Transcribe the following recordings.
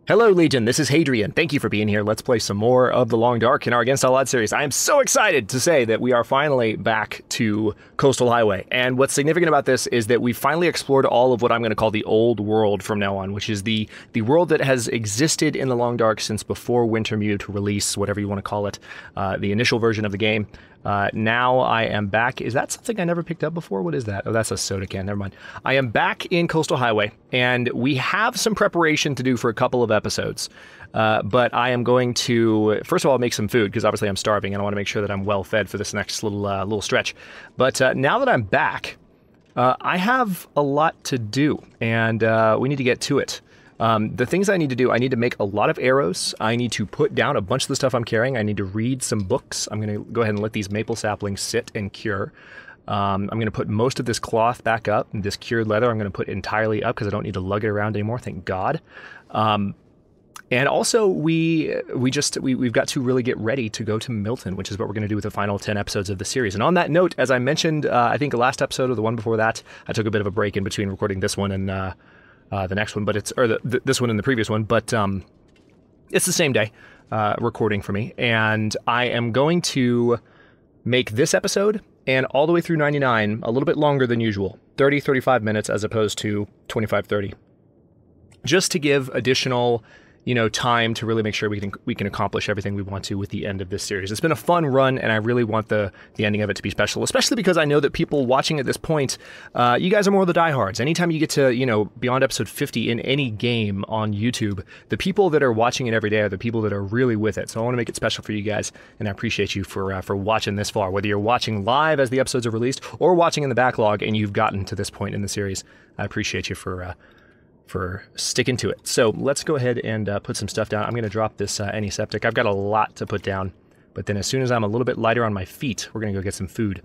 Hello Legion, this is Hadrian. Thank you for being here. Let's play some more of The Long Dark in our Against All Odds series. I am so excited to say that we are finally back to Coastal Highway. And what's significant about this is that we finally explored all of what I'm going to call the old world from now on, which is the world that has existed in The Long Dark since before Wintermute release, whatever you want to call it, the initial version of the game. Now I am back. Is that something I never picked up before? What is that? Oh, that's a soda can. Never mind. I am back in Coastal Highway, and we have some preparation to do for a couple of episodes. But I am going to, first of all, make some food, because obviously I'm starving, and I want to make sure that I'm well fed for this next little stretch. But now that I'm back, I have a lot to do, and we need to get to it. The things I need to do, I need to make a lot of arrows. I need to put down a bunch of the stuff I'm carrying. I need to read some books. I'm going to go ahead and let these maple saplings sit and cure. I'm going to put most of this cloth back up. And this cured leather I'm going to put entirely up because I don't need to lug it around anymore, thank God. And also, we've got to really get ready to go to Milton, which is what we're going to do with the final 10 episodes of the series. And on that note, as I mentioned, I think the last episode or the one before that, I took a bit of a break in between recording this one and the next one, but this one and the previous one, but it's the same day recording for me, and I am going to make this episode and all the way through 99 a little bit longer than usual, 35 minutes as opposed to 25-30, just to give additional time to really make sure we can accomplish everything we want to with the end of this series. It's been a fun run, and I really want the ending of it to be special, especially because I know that people watching at this point, you guys are more of the diehards. Anytime you get to, beyond episode 50 in any game on YouTube, the people that are watching it every day are the people that are really with it. So I want to make it special for you guys, and I appreciate you for watching this far. Whether you're watching live as the episodes are released or watching in the backlog and you've gotten to this point in the series, I appreciate you for sticking to it. So let's go ahead and put some stuff down. I'm going to drop this antiseptic. I've got a lot to put down, but then as soon as I'm a little bit lighter on my feet, we're going to go get some food.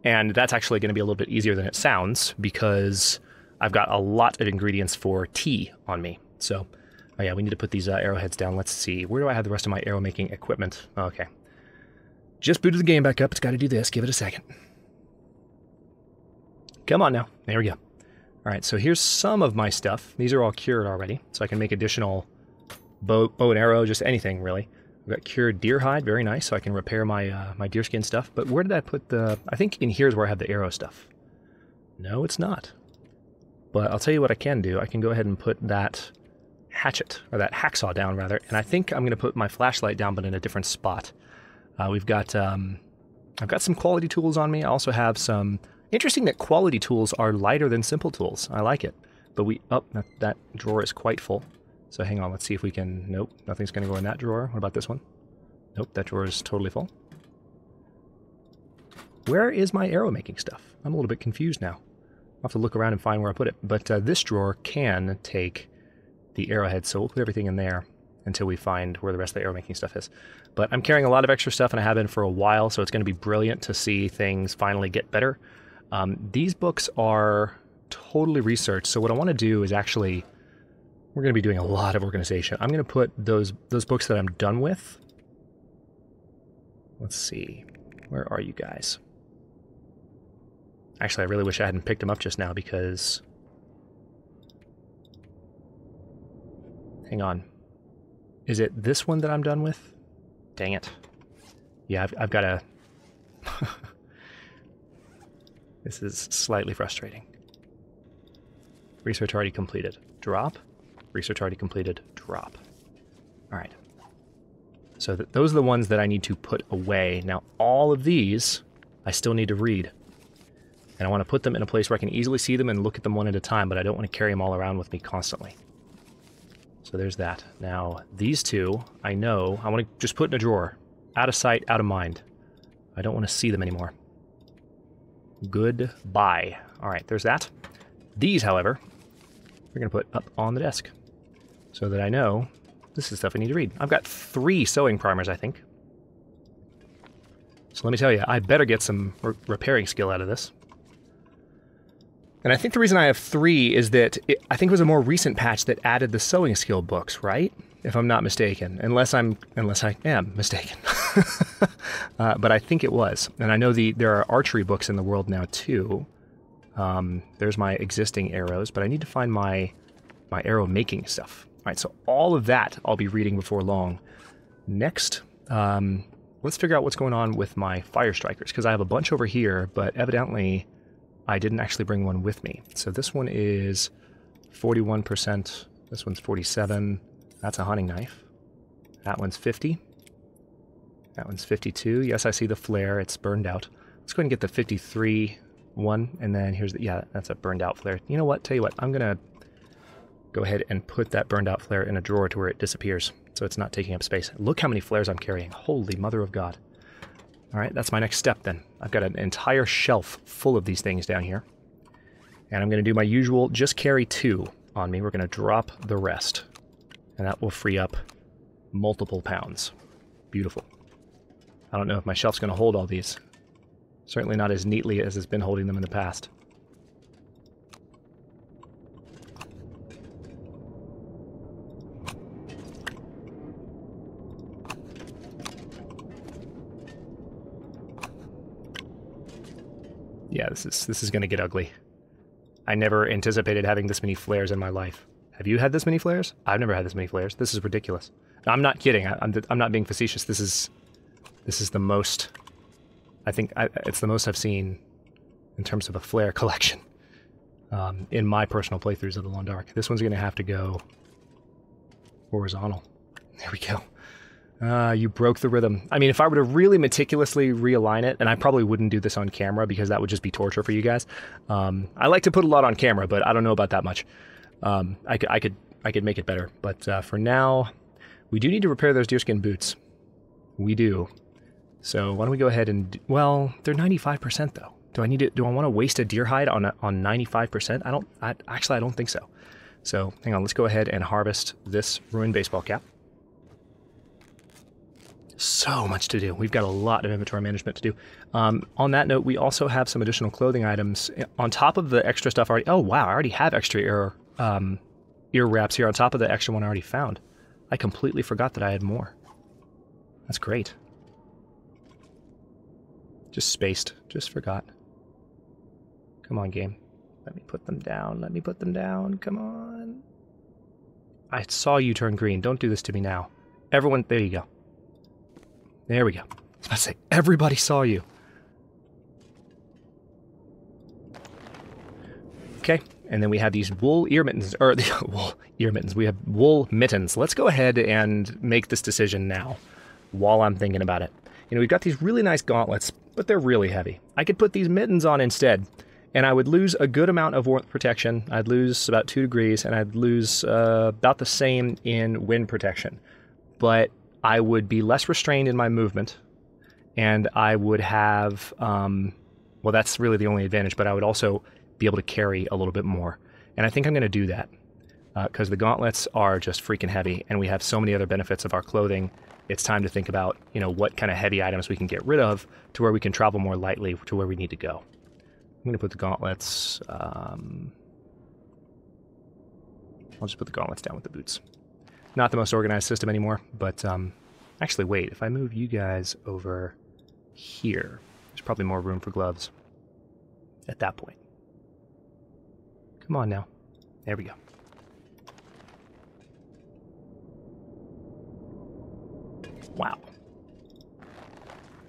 And that's actually going to be a little bit easier than it sounds because I've got a lot of ingredients for tea on me. So, oh yeah, we need to put these arrowheads down. Let's see. Where do I have the rest of my arrow making equipment? Okay. Just booted the game back up. It's got to do this. Give it a second. Come on now. There we go. All right, so here's some of my stuff. These are all cured already, so I can make additional bow and arrow, just anything, really. I've got cured deer hide, very nice, so I can repair my my deerskin stuff. But where did I put the... I think in here is where I have the arrow stuff. No, it's not. But I'll tell you what I can do. I can go ahead and put that hatchet, or that hacksaw down, rather, and I think I'm going to put my flashlight down, but in a different spot. I've got some quality tools on me. I also have some... Interesting that quality tools are lighter than simple tools. I like it. But that drawer is quite full. So hang on, let's see if we can... Nope, nothing's going to go in that drawer. What about this one? Nope, that drawer is totally full. Where is my arrow making stuff? I'm a little bit confused now. I'll have to look around and find where I put it. But this drawer can take the arrowhead, so we'll put everything in there until we find where the rest of the arrow making stuff is. But I'm carrying a lot of extra stuff, and I have been for a while, so it's going to be brilliant to see things finally get better. These books are totally researched, so what I want to do is actually, we're going to be doing a lot of organization. I'm going to put those books that I'm done with. Let's see, where are you guys? Actually, I really wish I hadn't picked them up just now because... Hang on. Is it this one that I'm done with? Dang it. Yeah, I've got to... This is slightly frustrating. Research already completed. Drop. Research already completed. Drop. All right. So those are the ones that I need to put away. Now, all of these, I still need to read. And I want to put them in a place where I can easily see them and look at them one at a time, but I don't want to carry them all around with me constantly. So there's that. Now, these two, I know, I want to just put in a drawer. Out of sight, out of mind. I don't want to see them anymore. Goodbye. All right, there's that. These, however, we're going to put up on the desk so that I know this is stuff I need to read. I've got 3 sewing primers, I think. So let me tell you, I better get some repairing skill out of this. And I think the reason I have 3 is that I think it was a more recent patch that added the sewing skill books, right? If I'm not mistaken, unless I am mistaken. But I think it was. And I know there are archery books in the world now too. There's my existing arrows, but I need to find my arrow making stuff. right, so all of that I'll be reading before long. Next, let's figure out what's going on with my fire strikers, because I have a bunch over here, but evidently I didn't actually bring one with me. So this one is 41%, this one's 47, that's a hunting knife. That one's 50. That one's 52. Yes, I see the flare, it's burned out. Let's go ahead and get the 53 one, and then here's the, yeah, that's a burned out flare. You know what, tell you what, I'm gonna go ahead and put that burned out flare in a drawer to where it disappears, so it's not taking up space. Look how many flares I'm carrying. Holy mother of God. All right, that's my next step then. I've got an entire shelf full of these things down here. And I'm going to do my usual, just carry 2 on me. We're going to drop the rest. And that will free up multiple pounds. Beautiful. I don't know if my shelf's going to hold all these. Certainly not as neatly as it's been holding them in the past. Yeah, this is going to get ugly. I never anticipated having this many flares in my life. Have you had this many flares? I've never had this many flares. This is ridiculous. I'm not kidding. I'm not being facetious. This is the most. I think it's the most I've seen in terms of a flare collection in my personal playthroughs of The Long Dark. This one's going to have to go horizontal. There we go. You broke the rhythm. I mean, if I were to really meticulously realign it, and I probably wouldn't do this on camera because that would just be torture for you guys. I like to put a lot on camera, but I don't know about that much. I could make it better, but for now, we do need to repair those deerskin boots. We do. So why don't we go ahead and well, they're 95% though. Do I want to waste a deer hide on 95%? I don't think so. So hang on, let's go ahead and harvest this ruined baseball cap. So much to do. We've got a lot of inventory management to do. On that note, we also have some additional clothing items on top of the extra stuff already. Oh wow, I already have extra ear wraps here on top of the extra one I already found. I completely forgot that I had more. That's great. Just spaced. Just forgot. Come on, game. Let me put them down. Let me put them down. Come on. I saw you turn green. Don't do this to me now. Everyone, there you go. There we go. I was about to say, everybody saw you. Okay, and then we have these wool ear mittens, or the wool ear mittens. We have wool mittens. Let's go ahead and make this decision now while I'm thinking about it. You know, we've got these really nice gauntlets, but they're really heavy. I could put these mittens on instead, and I would lose a good amount of warmth protection. I'd lose about 2 degrees, and I'd lose about the same in wind protection. But I would be less restrained in my movement, and I would have, well, that's really the only advantage, but I would also be able to carry a little bit more. And I think I'm going to do that, because the gauntlets are just freaking heavy, and we have so many other benefits of our clothing. It's time to think about, you know, what kind of heavy items we can get rid of to where we can travel more lightly to where we need to go. I'm going to put the gauntlets, I'll just put the gauntlets down with the boots. Not the most organized system anymore, but actually, wait, if I move you guys over here, there's probably more room for gloves at that point. Come on now. There we go. Wow.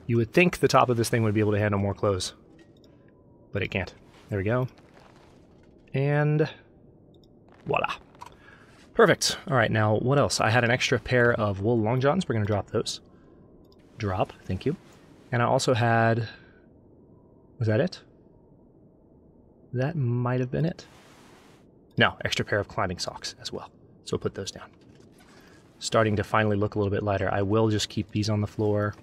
You would think the top of this thing would be able to handle more clothes, but it can't. There we go. And voila. Perfect. All right, now what else? I had an extra pair of wool long johns. We're going to drop those. Drop, thank you. And I also had, was that it? That might have been it. No, extra pair of climbing socks as well. So we'll put those down. Starting to finally look a little bit lighter. I will just keep these on the floor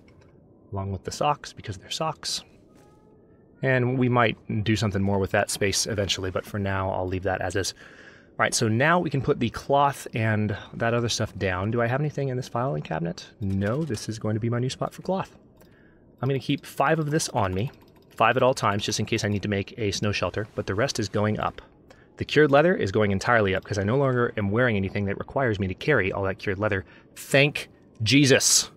along with the socks because they're socks. And we might do something more with that space eventually, but for now I'll leave that as is. All right, so now we can put the cloth and that other stuff down. Do I have anything in this filing cabinet? No, this is going to be my new spot for cloth. I'm going to keep 5 of this on me, 5 at all times, just in case I need to make a snow shelter, but the rest is going up. The cured leather is going entirely up because I no longer am wearing anything that requires me to carry all that cured leather. Thank Jesus!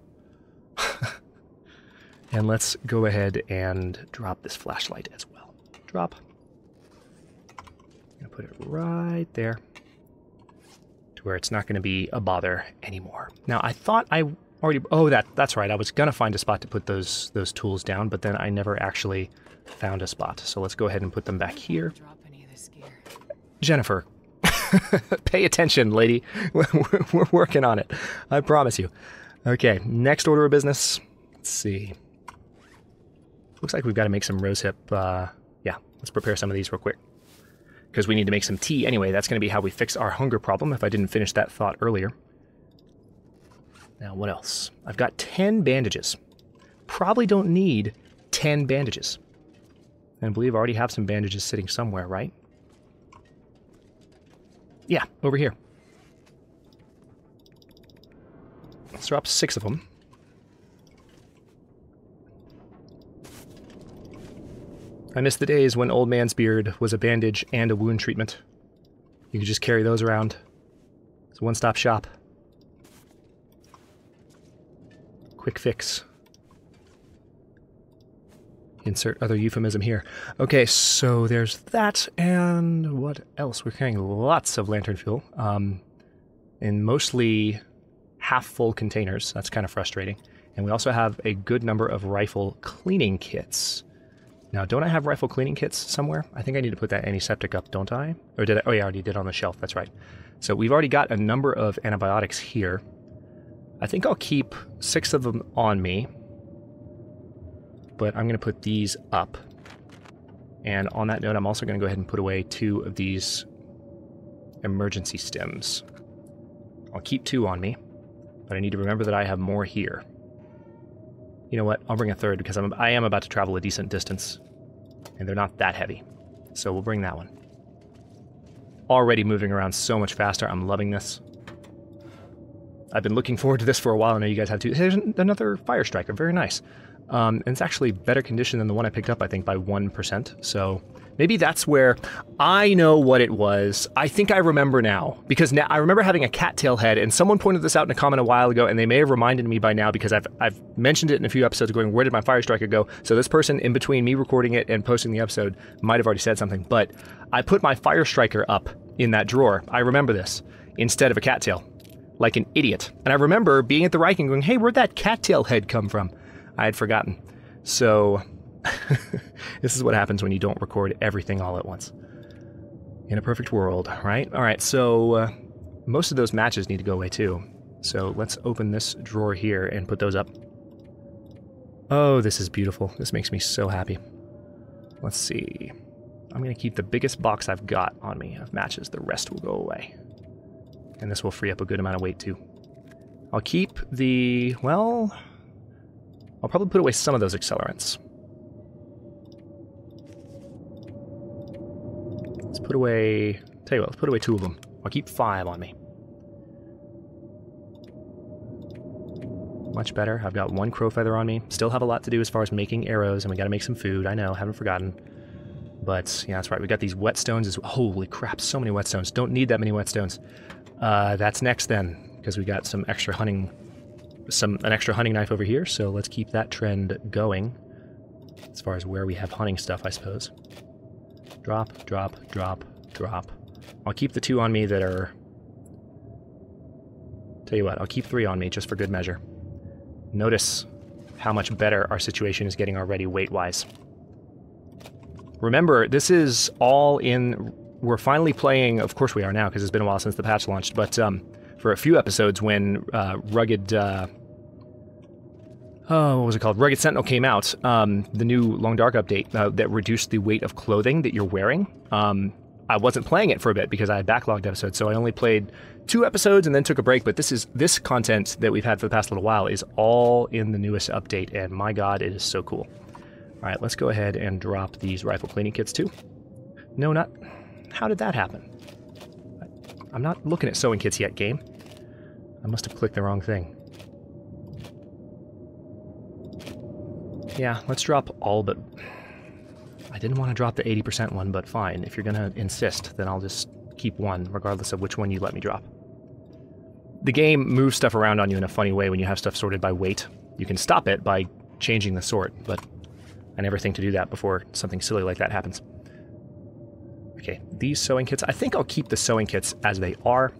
And let's go ahead and drop this flashlight as well. Drop. I'm going to put it right there to where it's not going to be a bother anymore. Now, I thought I already... Oh, that's right. I was going to find a spot to put those tools down, but then I never actually found a spot. So let's go ahead and put them back here. Jennifer, pay attention, lady. We're working on it. I promise you. Okay, next order of business. Let's see. Looks like we've got to make some rosehip. Yeah, let's prepare some of these real quick. Because we need to make some tea anyway. That's going to be how we fix our hunger problem, if I didn't finish that thought earlier. Now, what else? I've got 10 bandages. Probably don't need 10 bandages. And I believe I already have some bandages sitting somewhere, right? Yeah, over here. Let's drop 6 of them. I miss the days when Old Man's Beard was a bandage and a wound treatment. You could just carry those around. It's a one-stop shop. Quick fix. Insert other euphemism here. Okay, so there's that, and what else? We're carrying lots of lantern fuel, in mostly half-full containers. That's kind of frustrating. And we also have a good number of rifle cleaning kits. Now, don't I have rifle cleaning kits somewhere? I think I need to put that antiseptic up, don't I? Or did I? Oh yeah, I already did on the shelf, that's right. So we've already got a number of antibiotics here. I think I'll keep 6 of them on me. But I'm going to put these up. And on that note, I'm also going to go ahead and put away 2 of these emergency stems. I'll keep 2 on me, but I need to remember that I have more here. You know what? I'll bring a 3rd because I am about to travel a decent distance, and they're not that heavy. So we'll bring that one. Already moving around so much faster. I'm loving this. I've been looking forward to this for a while. I know you guys have too. Here's another Fire Striker. Very nice. And it's actually better condition than the one I picked up, I think, by 1%. So maybe that's where I know what it was. I think I remember now. Because now I remember having a cattail head, and someone pointed this out in a comment a while ago, and they may have reminded me by now because I've mentioned it in a few episodes going, where did my Fire Striker go? So this person, in between me recording it and posting the episode, might have already said something. But I put my Fire Striker up in that drawer. I remember this. Instead of a cattail. Like an idiot. And I remember being at the Reich and going, hey, where'd that cattail head come from? I had forgotten. So, this is what happens when you don't record everything all at once. In a perfect world, right? Alright, so most of those matches need to go away too. So let's open this drawer here and put those up. Oh, this is beautiful. This makes me so happy. Let's see. I'm going to keep the biggest box I've got on me of matches. The rest will go away. And this will free up a good amount of weight too. I'll keep the, well, I'll probably put away some of those accelerants. Let's put away, tell you what, let's put away 2 of them. I'll keep 5 on me. Much better. I've got 1 crow feather on me. Still have a lot to do as far as making arrows, and we gotta make some food. I know, haven't forgotten. But, yeah, that's right. We got these whetstones. Holy crap, so many whetstones. Don't need that many whetstones. That's next then, because we got some extra hunting, an extra hunting knife over here, so let's keep that trend going. As far as where we have hunting stuff, I suppose. Drop, drop, drop, drop. I'll keep the 2 on me that are... Tell you what, I'll keep 3 on me, just for good measure. Notice how much better our situation is getting already weight-wise. Remember, this is all in... We're finally playing, of course we are now, because it's been a while since the patch launched, but for a few episodes when Rugged... what was it called? Rugged Sentinel came out, the new Long Dark update that reduced the weight of clothing that you're wearing. I wasn't playing it for a bit because I had backlogged episodes, so I only played 2 episodes and then took a break, but this content that we've had for the past little while is all in the newest update, and my god, it is so cool. Alright, let's go ahead and drop these rifle cleaning kits too. No, not... How did that happen? I'm not looking at sewing kits yet, game. I must have clicked the wrong thing. Yeah, let's drop all but... I didn't want to drop the 80% one, but fine. If you're going to insist, then I'll just keep 1, regardless of which one you let me drop. The game moves stuff around on you in a funny way when you have stuff sorted by weight. You can stop it by changing the sort, but I never think to do that before something silly like that happens. Okay, these sewing kits, I think I'll keep the sewing kits as they are.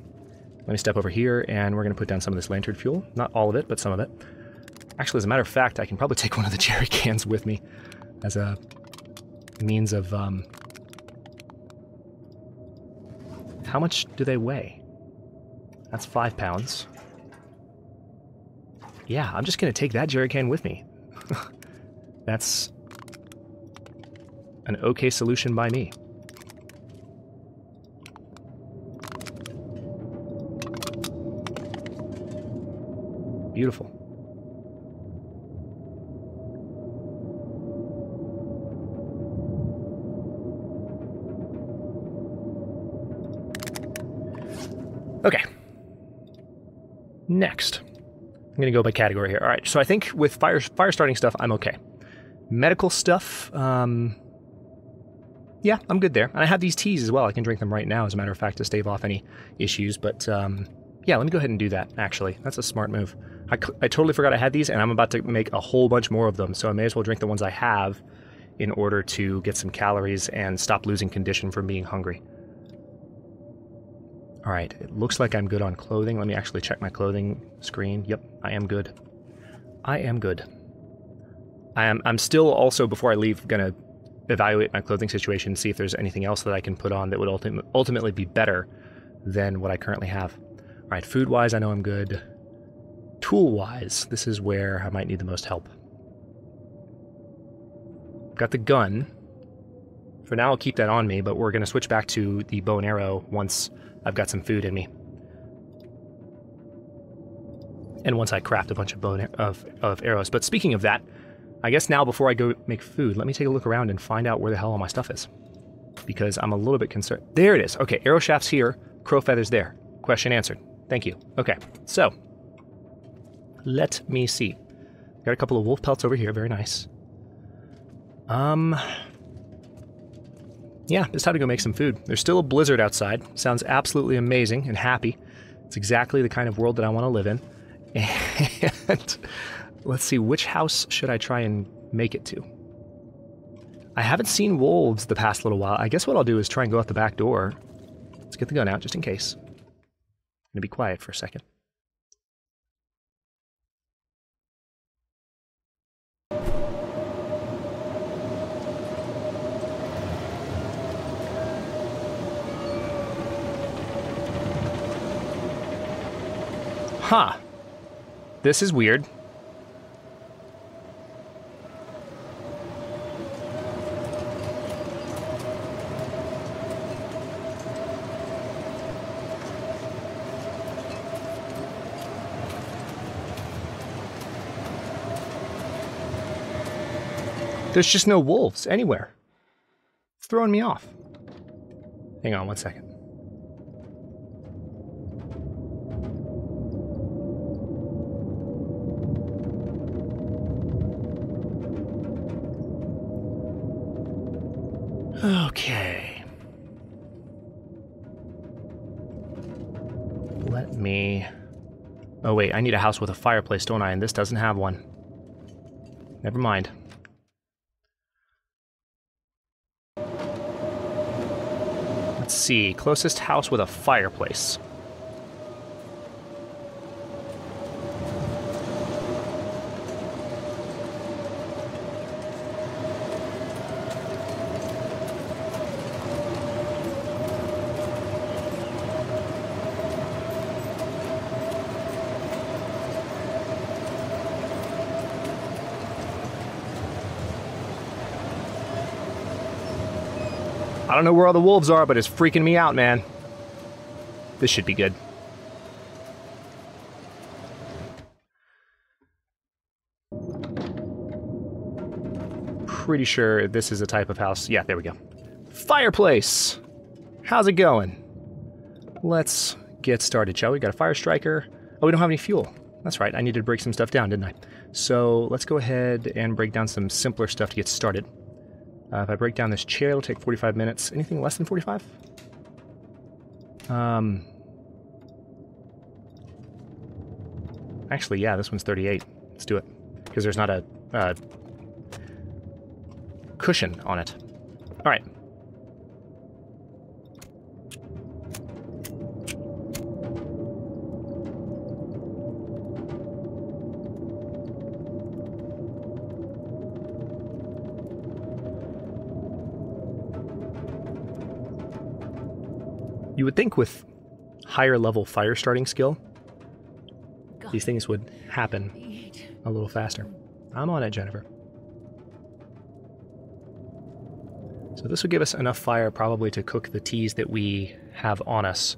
Let me step over here, and we're going to put down some of this lantern fuel. Not all of it, but some of it. Actually, as a matter of fact, I can probably take one of the jerry cans with me as a means of... How much do they weigh? That's 5 pounds. Yeah, I'm just going to take that jerry can with me. That's an okay solution by me. Beautiful. Okay. Next. I'm going to go by category here. All right, so I think with fire starting stuff, I'm okay. Medical stuff, yeah, I'm good there. And I have these teas as well. I can drink them right now, as a matter of fact, to stave off any issues. But, yeah, let me go ahead and do that, actually. That's a smart move. I totally forgot I had these, and I'm about to make a whole bunch more of them, so I may as well drink the ones I have in order to get some calories and stop losing condition from being hungry. Alright, it looks like I'm good on clothing. Let me actually check my clothing screen. Yep, I am good. I am good. I'm still also, before I leave, going to evaluate my clothing situation, see if there's anything else that I can put on that would ultimately be better than what I currently have. Alright, food-wise, I know I'm good. Tool-wise, this is where I might need the most help. Got the gun. For now, I'll keep that on me, but we're going to switch back to the bow and arrow once I've got some food in me. And once I craft a bunch of arrows. But speaking of that, I guess now before I go make food, let me take a look around and find out where the hell all my stuff is. Because I'm a little bit concerned. There it is. Okay, arrow shafts here, crow feathers there. Question answered. Thank you. Okay, so let me see. Got a couple of wolf pelts over here. Very nice. Yeah, it's time to go make some food. There's still a blizzard outside. Sounds absolutely amazing and happy. It's exactly the kind of world that I want to live in. And let's see, which house should I try and make it to? I haven't seen wolves the past little while. I guess what I'll do is try and go out the back door. Let's get the gun out just in case. I'm gonna be quiet for a second. Huh. This is weird. There's just no wolves anywhere. It's throwing me off. Hang on one second. Okay. Let me... Oh wait, I need a house with a fireplace, don't I? And this doesn't have one. Never mind. Let's see, closest house with a fireplace. I don't know where all the wolves are, but it's freaking me out, man. This should be good. Pretty sure this is a type of house. Yeah, there we go. Fireplace! How's it going? Let's get started, shall we? Got a fire striker. Oh, we don't have any fuel. That's right, I needed to break some stuff down, didn't I? So let's go ahead and break down some simpler stuff to get started. If I break down this chair, it'll take 45 minutes. Anything less than 45? Actually, yeah, this one's 38. Let's do it. Because there's not a cushion on it. Alright. You would think with higher level fire starting skill, these things would happen a little faster. I'm on it, Jennifer. So this would give us enough fire probably to cook the teas that we have on us.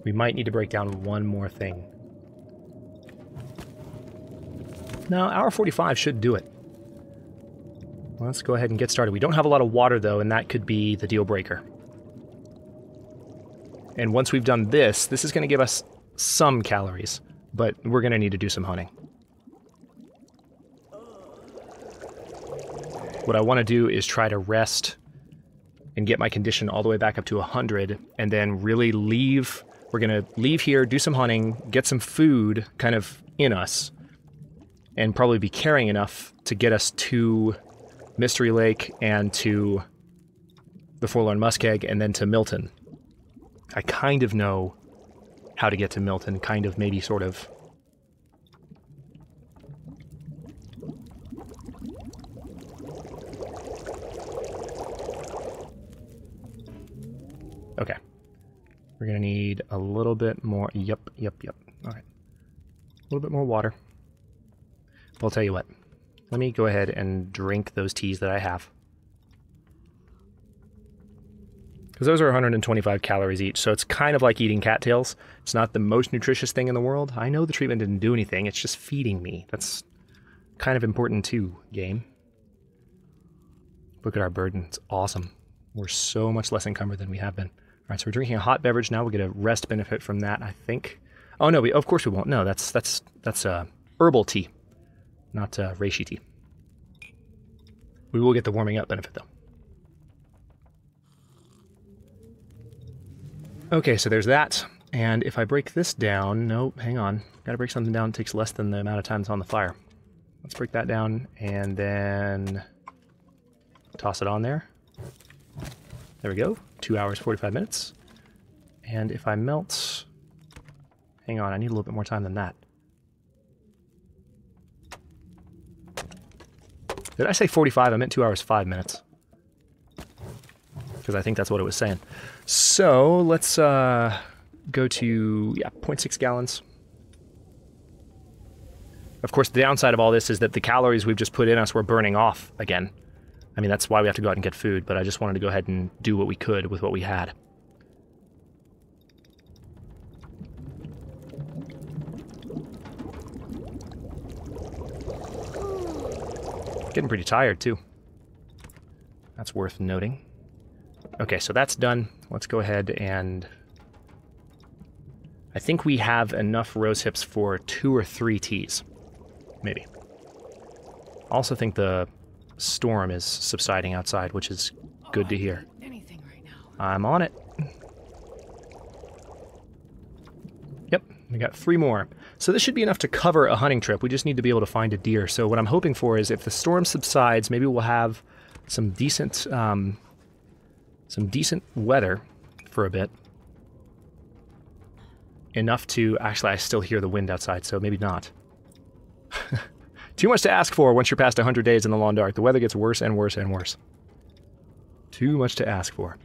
We might need to break down one more thing. No, hour 45 should do it. Let's go ahead and get started. We don't have a lot of water though, and that could be the deal breaker. And once we've done this, this is going to give us some calories, but we're going to need to do some hunting. What I want to do is try to rest and get my condition all the way back up to 100, and then really leave. We're going to leave here, do some hunting, get some food kind of in us, and probably be carrying enough to get us to Mystery Lake and to the Forlorn Muskeg and then to Milton. I kind of know how to get to Milton, kind of, maybe, sort of. Okay. We're going to need a little bit more. Yep. All right. A little bit more water. Well, I'll tell you what. Let me go ahead and drink those teas that I have. Because those are 125 calories each, so it's kind of like eating cattails. It's not the most nutritious thing in the world. I know the treatment didn't do anything, it's just feeding me. That's kind of important too, game. Look at our burden, it's awesome. We're so much less encumbered than we have been. All right, so we're drinking a hot beverage now. We'll get a rest benefit from that, I think. Oh no, of course we won't. No, that's herbal tea, not reishi tea. We will get the warming up benefit though. Okay, so there's that, and if I break this down, nope, hang on. Gotta break something down that takes less than the amount of time it's on the fire. Let's break that down, and then toss it on there. There we go, 2 hours, 45 minutes. And if I melt... Hang on, I need a little bit more time than that. Did I say 45? I meant 2 hours, 5 minutes. Because I think that's what it was saying. So let's go to 0.6 gallons. Of course, the downside of all this is that the calories we've just put in us we're burning off again. I mean, that's why we have to go out and get food, but I just wanted to go ahead and do what we could with what we had. Getting pretty tired, too. That's worth noting. Okay, so that's done. Let's go ahead and... I think we have enough rose hips for 2 or 3 teas. Maybe. Also think the storm is subsiding outside, which is good to hear. Anything right now. I'm on it. Yep, we got 3 more. So this should be enough to cover a hunting trip. We just need to be able to find a deer. So what I'm hoping for is if the storm subsides, maybe we'll have some decent weather for a bit. Enough to... Actually, I still hear the wind outside, so maybe not. Too much to ask for once you're past 100 days in the long dark. The weather gets worse and worse and worse. Too much to ask for.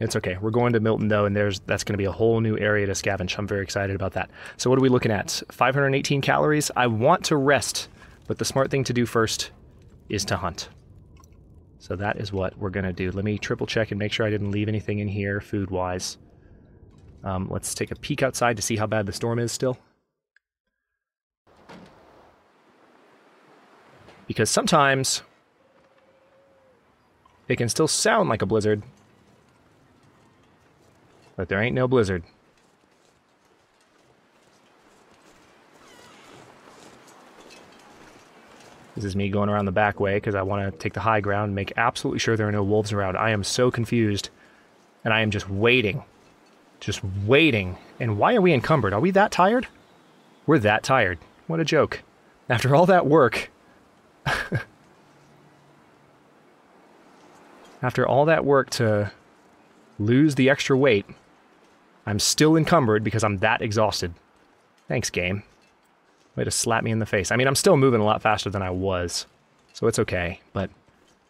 It's okay. We're going to Milton, though, and that's going to be a whole new area to scavenge. I'm very excited about that. So what are we looking at? 518 calories. I want to rest, but the smart thing to do first is to hunt. So that is what we're going to do. Let me triple check and make sure I didn't leave anything in here food-wise. Let's take a peek outside to see how bad the storm is still. Because sometimes it can still sound like a blizzard, but there ain't no blizzard. This is me going around the back way because I want to take the high ground and make absolutely sure there are no wolves around. I am so confused, and I am just waiting. Just waiting. And why are we encumbered? Are we that tired? We're that tired. What a joke. After all that work... After all that work to lose the extra weight, I'm still encumbered because I'm that exhausted. Thanks, game. Way to slap me in the face. I mean, I'm still moving a lot faster than I was, so it's okay, but...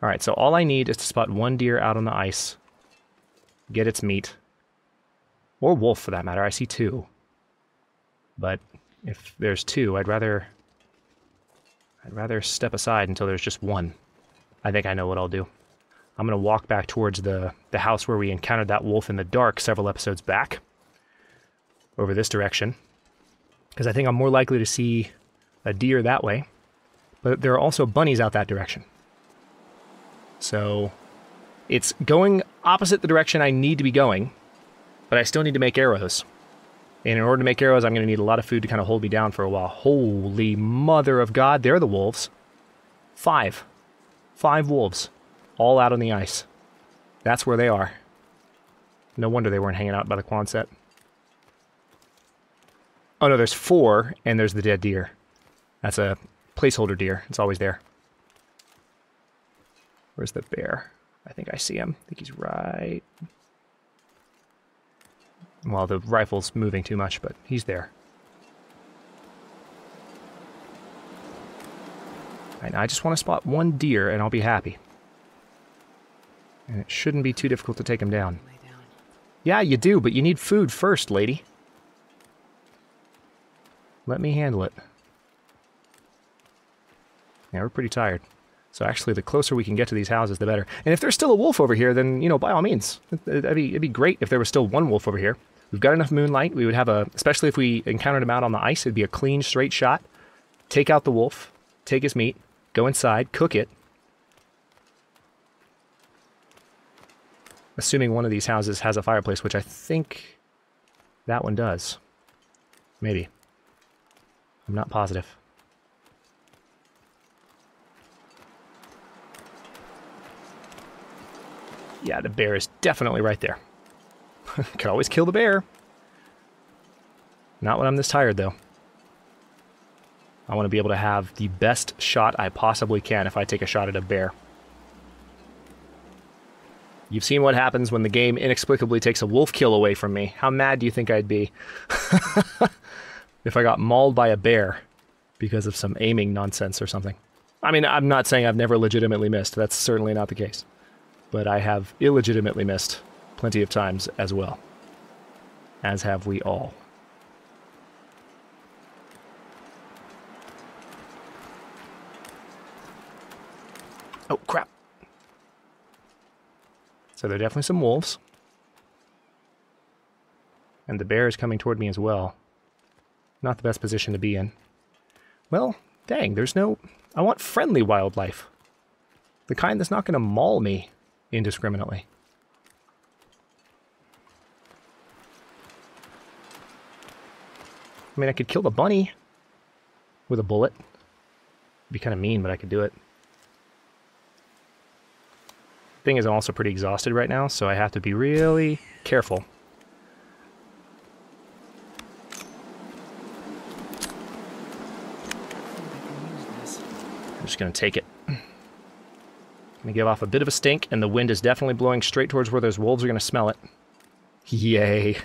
Alright, so all I need is to spot 1 deer out on the ice. get its meat. Or wolf, for that matter. I see two. But if there's two, I'd rather step aside until there's just one. I think I know what I'll do. I'm going to walk back towards the house where we encountered that wolf in the dark several episodes back. Over this direction. Because I think I'm more likely to see a deer that way. But there are also bunnies out that direction. So it's going opposite the direction I need to be going, but I still need to make arrows. And in order to make arrows, I'm going to need a lot of food to kind of hold me down for a while. Holy mother of God, there are the wolves. 5. 5 wolves. All out on the ice. That's where they are. No wonder they weren't hanging out by the Quonset. Oh no, there's 4, and there's the dead deer. That's a placeholder deer. It's always there. Where's the bear? I think I see him. I think he's right... Well, the rifle's moving too much, but he's there. And I just want to spot one deer, and I'll be happy. And it shouldn't be too difficult to take him down. Yeah, you do, but you need food first, lady. Let me handle it. Yeah, we're pretty tired. So actually, the closer we can get to these houses, the better. And if there's still a wolf over here, then, you know, by all means. It'd be great if there was still one wolf over here. We've got enough moonlight. We would have especially if we encountered him out on the ice, it'd be a clean, straight shot. Take out the wolf, take his meat, go inside, cook it. Assuming one of these houses has a fireplace, which I think that one does. Maybe. I'm not positive. Yeah, the bear is definitely right there. Could always kill the bear. Not when I'm this tired, though. I want to be able to have the best shot I possibly can if I take a shot at a bear. You've seen what happens when the game inexplicably takes a wolf kill away from me. How mad do you think I'd be if I got mauled by a bear because of some aiming nonsense or something? I mean, I'm not saying I've never legitimately missed. That's certainly not the case. But I have illegitimately missed plenty of times as well. As have we all. Oh, crap. So there are definitely some wolves. And the bear is coming toward me as well. Not the best position to be in. Well, dang, there's no... I want friendly wildlife. The kind that's not going to maul me indiscriminately. I mean, I could kill the bunny with a bullet. It'd be kind of mean, but I could do it. Thing is, I'm also pretty exhausted right now, so I have to be really careful. I'm just going to take it. I'm going to give off a bit of a stink, and the wind is definitely blowing straight towards where those wolves are going to smell it. Yay.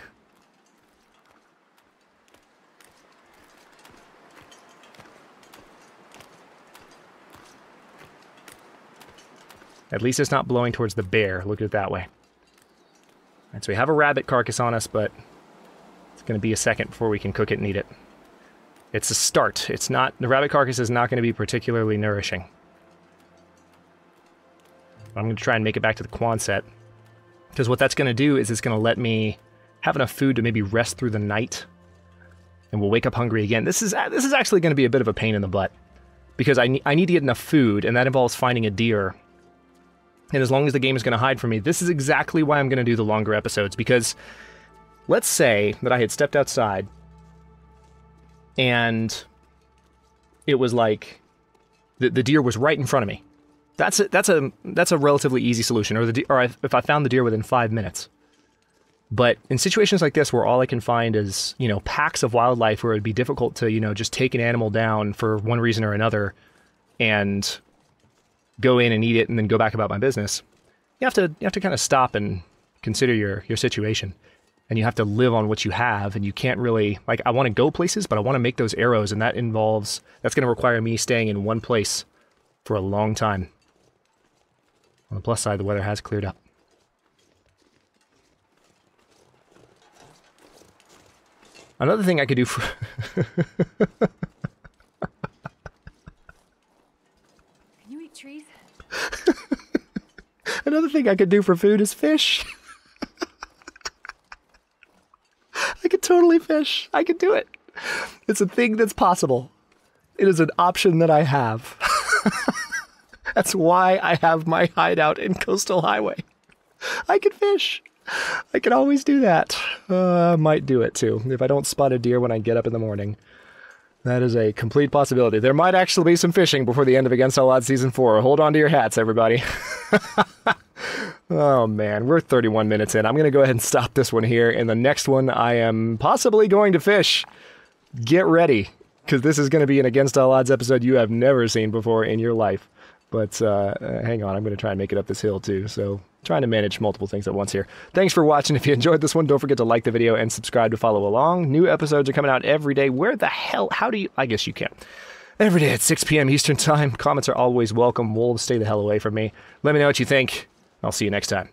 At least it's not blowing towards the bear. Look at it that way. All right, so we have a rabbit carcass on us, but it's going to be a second before we can cook it and eat it. It's a start. It's not... The rabbit carcass is not going to be particularly nourishing. I'm going to try and make it back to the Quonset. Because what that's going to do is it's going to let me have enough food to maybe rest through the night. And we'll wake up hungry again. This is actually going to be a bit of a pain in the butt. Because I need to get enough food, and that involves finding a deer. And as long as the game is going to hide from me, this is exactly why I'm going to do the longer episodes. Because let's say that I had stepped outside and it was like the deer was right in front of me. That's a relatively easy solution. Or if I found the deer within 5 minutes. But in situations like this where all I can find is, you know, packs of wildlife where it'd be difficult to, you know, just take an animal down for one reason or another and go in and eat it and then go back about my business, you have to kind of stop and consider your situation. And you have to live on what you have, and you can't really... Like, I want to go places, but I want to make those arrows, and that's going to require me staying in one place for a long time. On the plus side, the weather has cleared up. Another thing I could do for... Can you eat trees? Another thing I could do for food is fish. I could totally fish. I could do it. It's a thing that's possible. It is an option that I have. That's why I have my hideout in Coastal Highway. I can fish. I can always do that. I might do it too, if I don't spot a deer when I get up in the morning. That is a complete possibility. There might actually be some fishing before the end of Against All Odds Season 4. Hold on to your hats, everybody. Oh man, we're 31 minutes in. I'm going to go ahead and stop this one here. In the next one, I am possibly going to fish. Get ready, because this is going to be an Against All Odds episode you have never seen before in your life. But hang on, I'm going to try and make it up this hill too, so trying to manage multiple things at once here. Thanks for watching. If you enjoyed this one, don't forget to like the video and subscribe to follow along. New episodes are coming out every day. Where the hell, how do you, I guess you can. Every day at 6 p.m. Eastern Time. Comments are always welcome. Wolves, stay the hell away from me. Let me know what you think. I'll see you next time.